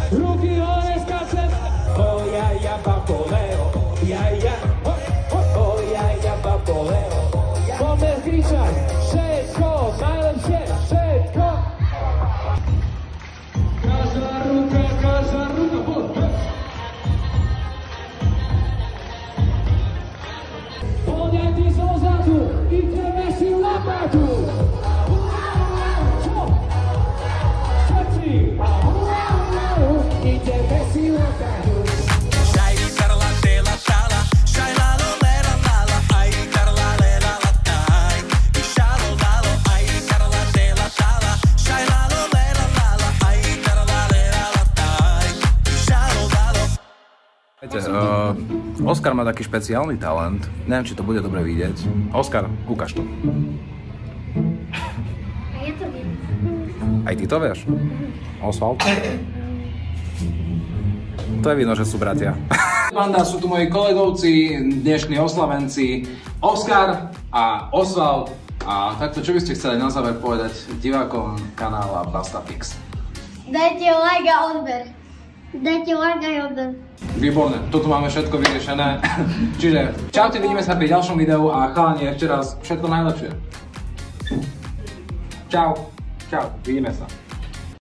Ruky hore skáčem. Oh ja, ja, bamboleo. Ja, ja, oh ja, ja, bamboleo. Poďme kričať, všetko, najlepšie, všetko. Každá ruka, poď. Podnetí zozadu, ideme si lapatu. Čo? Všetci. Ideme si lapatu. Oskar má taký špeciálny talent. Neviem, či to bude dobre vidieť. Oskar, ukáž to. A ja to viem. Aj ty to vieš? Osvald? To je vidno, že sú bratia. Banda, sú tu moji kolegovci, dnešní oslavenci Oskar a Osvald. A takto, čo by ste chceli na záver povedať divákom kanála Bastafix? Dajte like a odber. Dajte like a odber. Výborné, toto máme všetko vyriešené. Čiže čaute, vidíme sa pri ďalšom videu a chalani, ešte raz všetko najlepšie. Čau, vidíme sa.